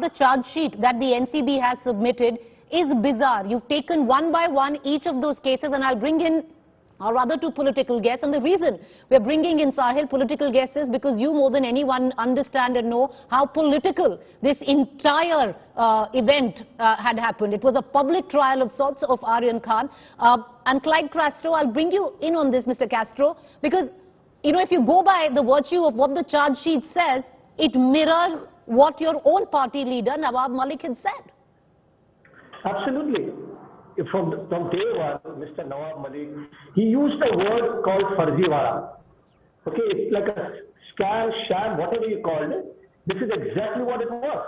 the charge sheet that the NCB has submitted is bizarre. You've taken one by one each of those cases, and I'll bring in our other two political guests. And the reason we're bringing in Sahil political guests is because you more than anyone understand and know how political this entire event had happened. It was a public trial of sorts of Aryan Khan. And CLYDE Castro, I'll bring you in on this, Mr. Castro, because, you know, if you go by the virtue of what the charge sheet says, it mirrors what your own party leader, Nawab Malik, had said. Absolutely. From day one, Mr. Nawab Malik, he used a word called farziwala. Okay, it's like a scam, sham, whatever you called it. This is exactly what it was.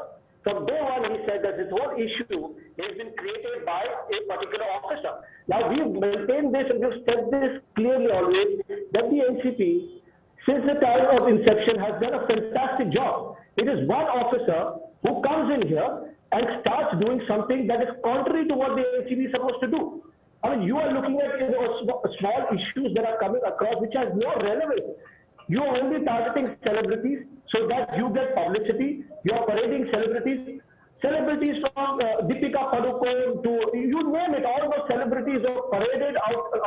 From day one, he said that this whole issue has been created by a particular officer. Now, we've maintained this and we've said this clearly always, that the NCP, since the time of inception, has done a fantastic job. It is one officer who comes in here and starts doing something that is contrary to what the NCP is supposed to do. I mean, you are looking at small issues that are coming across which has no relevance. You are only targeting celebrities so that you get publicity. You are parading celebrities. Celebrities from Deepika Padukone to, you name it, all those celebrities are paraded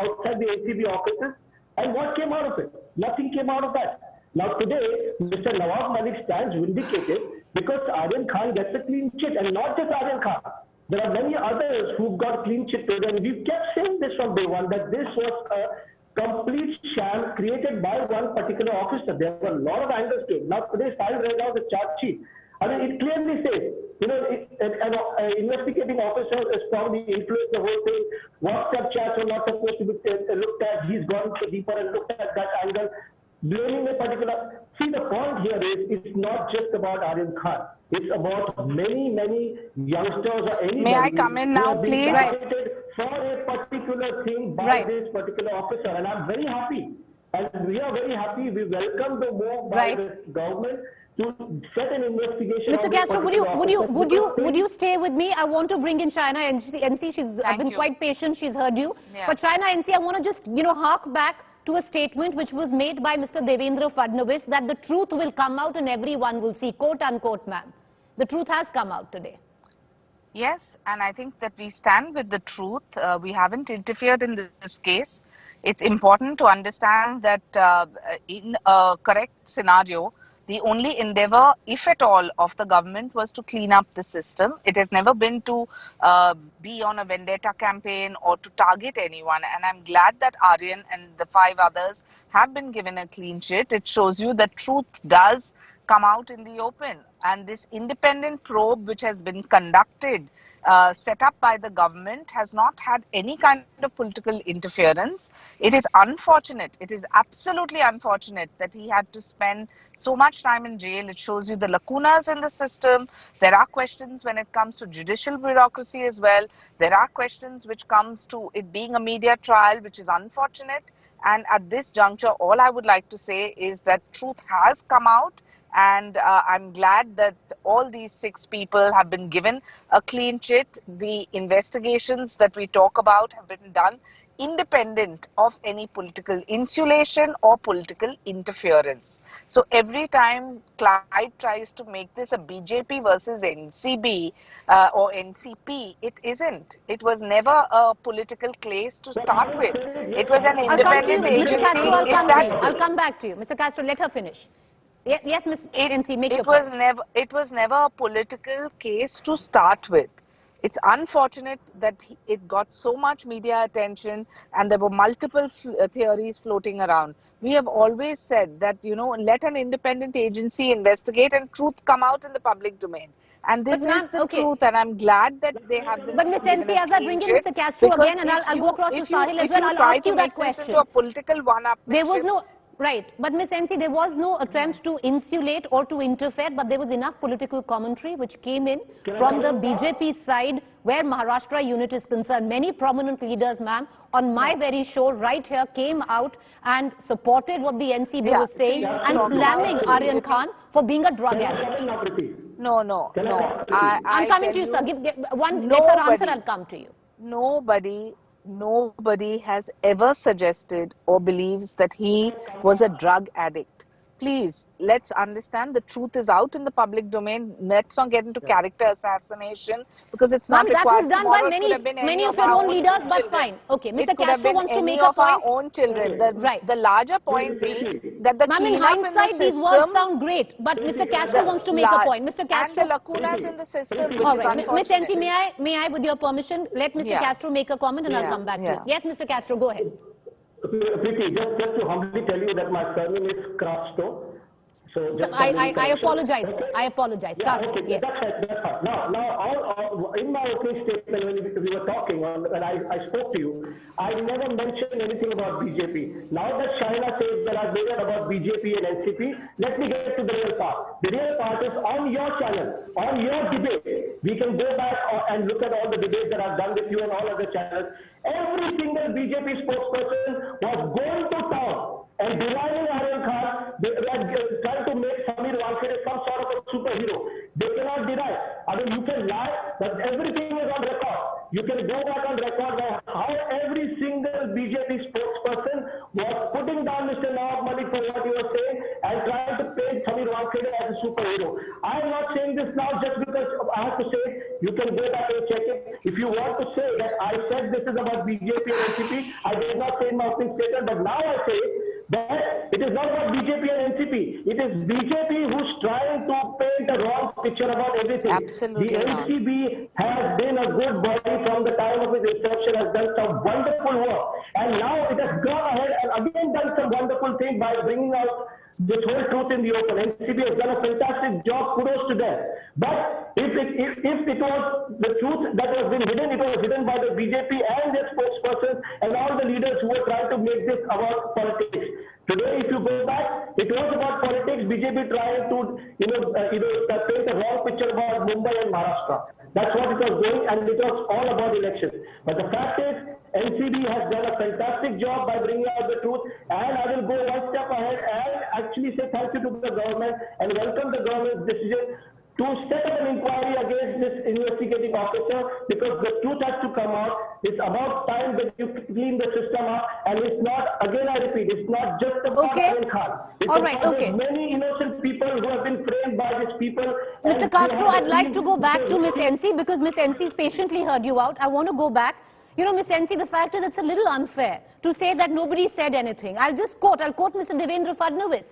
outside the NCP offices. And what came out of it? Nothing came out of that. Now today, Mr. Nawab Malik stands vindicated because Aryan Khan gets a clean chit, and not just Aryan Khan. There are many others who've got clean chit today, and we've kept saying this from day one, that this was a complete sham created by one particular officer. There were a lot of angles to it. Now today, Sahil read out the charge sheet. I mean, it clearly says, you know, an investigating officer has probably influenced the whole thing. WhatsApp chats are not supposed to be looked at. He's gone deeper and looked at that angle. Blaming a particular... See, the point here is, it's not just about Aryan Khan. It's about many youngsters or anybody. May I come in now, please? For a particular thing by this particular officer. And I'm very happy. And we are very happy. We welcome the move by the government to set an investigation. Mr. Castro, would you stay with me? I want to bring in China NC. She's been quite patient. She's heard you. Yeah. But China NC, I want to just, you know, hark back to a statement which was made by Mr. Devendra Fadnavis that the truth will come out and everyone will see, quote unquote, ma'am. The truth has come out today. Yes, and I think that we stand with the truth. We haven't interfered in this case. It's important to understand that in a correct scenario, the only endeavor, if at all, of the government was to clean up the system. It has never been to be on a vendetta campaign or to target anyone. And I'm glad that Aryan and the 5 others have been given a clean sheet. It shows you that truth does come out in the open. And this independent probe which has been conducted, set up by the government, has not had any kind of political interference. It is unfortunate, it is absolutely unfortunate that he had to spend so much time in jail. It shows you the lacunas in the system. There are questions when it comes to judicial bureaucracy as well. There are questions which comes to it being a media trial, which is unfortunate. And at this juncture, all I would like to say is that truth has come out. And I'm glad that all these 6 people have been given a clean chit. The investigations that we talk about have been done independent of any political insulation or political interference. So every time CLYDE tries to make this a BJP versus NCB or NCP, it isn't. It was never a political case to start with. It was an independent agency. I'll come back to you. Mr. Castro, let her finish. Yes, Ms. NC, make your point. It was never a political case to start with. It's unfortunate that it got so much media attention and there were multiple theories floating around. We have always said that, you know, let an independent agency investigate and truth come out in the public domain. And this is the truth, and I'm glad that they have been. But Ms. NC, as I bring in Mr. Castro again, and I'll go across to Sahil as well, I'll ask you that question. Into a political one-upmanship. There was no... Right, but Ms. NC, there was no attempt to insulate or to interfere, but there was enough political commentary which came in from the BJP side where Maharashtra unit is concerned. Many prominent leaders, ma'am, on my very show right here came out and supported what the NCB was saying and slamming Aryan Khan for being a drug addict. No. I'm coming to you, sir. Give one better answer, I'll come to you. Nobody has ever suggested or believes that he was a drug addict. Please, let's understand the truth is out in the public domain. Let's not get into character assassination because it's not required. That was done by many of your own leaders, but fine. Okay, Mr. Castro wants to make a point. Our own children. The larger point being that the in hindsight, these words sound great, but Mr. Castro wants to make a point. Mr. Castro, and the lacunas in the system, which all is right. unfortunate. Ms. NC, may I, with your permission, let Mr. Castro make a comment and I'll come back to you. Yes, Mr. Castro, go ahead. Preeti, just to humbly tell you that my surname is CASTRO. So I apologize. I apologize. Yeah, okay, yes. That's fine. Now, in my opening statement when we were talking, when I spoke to you, I never mentioned anything about BJP. Now that China says that I've made it about BJP and NCP, let me get to the real part. The real part is on your channel, on your debate. We can go back and look at all the debates that I've done with you and all other channels. Every single BJP spokesperson was going to town and denying Aryan Khan, they were trying to make Sameer Wankhede some sort of a superhero. They cannot deny. I mean, you can lie, but everything is on record. You can go back on record by how every single BJP spokesperson was putting down Mr. Nawab Malik for what he was saying and trying to paint Sameer Wankhede as a superhero. I am not saying this now just because I have to say it. You can go back and check it. If you want to say that I said this is about BJP and NCP, I did not say in my opening statement, but now I say that it is not about BJP and NCP. It is BJP who's trying to paint a wrong picture about everything. Absolutely. The NCP has been a good body from the time of its inception, has done some wonderful work. And now it has gone ahead and again done some wonderful thing by bringing out this whole truth in the open. NCP has done a fantastic job, kudos to them. But if it was the truth that was been hidden, it was hidden by the BJP and their spokespersons and all the leaders who were trying to make this about politics. Today, if you go back, it was about politics. BJP trying to, paint a wrong picture about Mumbai and Maharashtra. That's what it was doing, and it was all about elections. But the fact is, NCB has done a fantastic job by bringing out the truth, and I will go one step ahead and actually say thank you to the government and welcome the government's decision to set up an inquiry against this investigating officer, because the truth has to come out. It's about time that you clean the system up, and it's not, again I repeat, it's not just about Aryan Khan. It's about many innocent people who have been framed by these people. Mr. Castro, I'd like to go back to Ms. NC because Ms. NC's patiently heard you out. I want to go back. You know, Ms. NC, the fact is it's a little unfair to say that nobody said anything. I'll quote Mr. Devendra Fadnavis.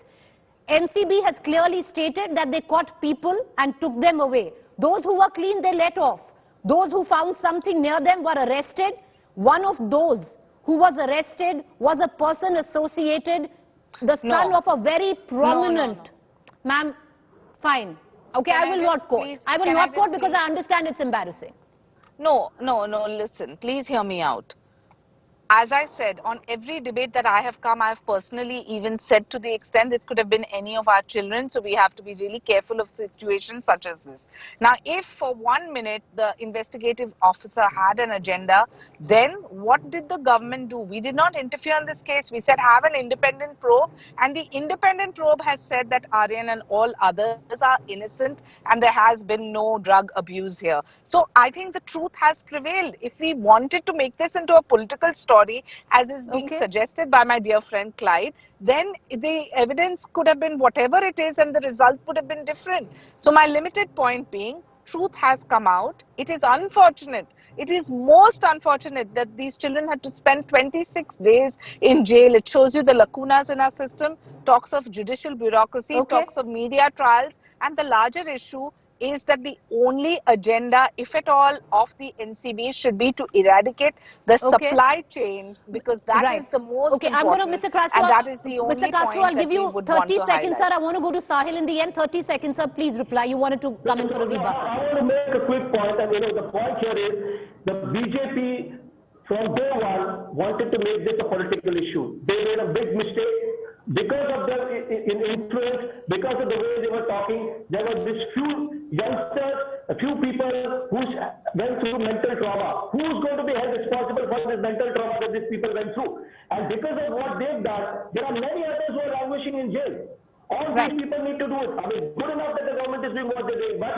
NCB has clearly stated that they caught people and took them away. Those who were clean, they let off. Those who found something near them were arrested. One of those who was arrested was a person associated, the son of a very prominent... Ma'am, fine. Okay, I will not quote. I will not quote because I understand it's embarrassing. No, listen, please hear me out. As I said, on every debate that I have come, I have personally even said to the extent it could have been any of our children. So we have to be really careful of situations such as this. Now, if for 1 minute the investigative officer had an agenda, then what did the government do? We did not interfere in this case. We said have an independent probe, and the independent probe has said that Aryan and all others are innocent and there has been no drug abuse here. So I think the truth has prevailed. If we wanted to make this into a political story, as is being suggested by my dear friend CLYDE, then the evidence could have been whatever it is and the result would have been different. So my limited point being, truth has come out. It is unfortunate. It is most unfortunate that these children had to spend 26 days in jail. It shows you the lacunas in our system, talks of judicial bureaucracy, talks of media trials, and the larger issue is that the only agenda, if at all, of the NCB should be to eradicate the supply chain, because that is the most important. I'm going to, Mr. Castro, and that is the only Mr. Castro, I'll give you 30 seconds, sir. I want to go to Sahil in the end. 30 seconds, sir. Please reply. You wanted to come in for a rebuttal. I want to make a quick point, and the point here is the BJP from day one wanted to make this a political issue. They made a big mistake. Because of their influence, because of the way they were talking, there were these few youngsters, a few people who went through mental trauma. Who is going to be held responsible for this mental trauma that these people went through? And because of what they've done, there are many others who are languishing in jail. All these people need to do it. I mean, good enough that the government is doing what they're doing, but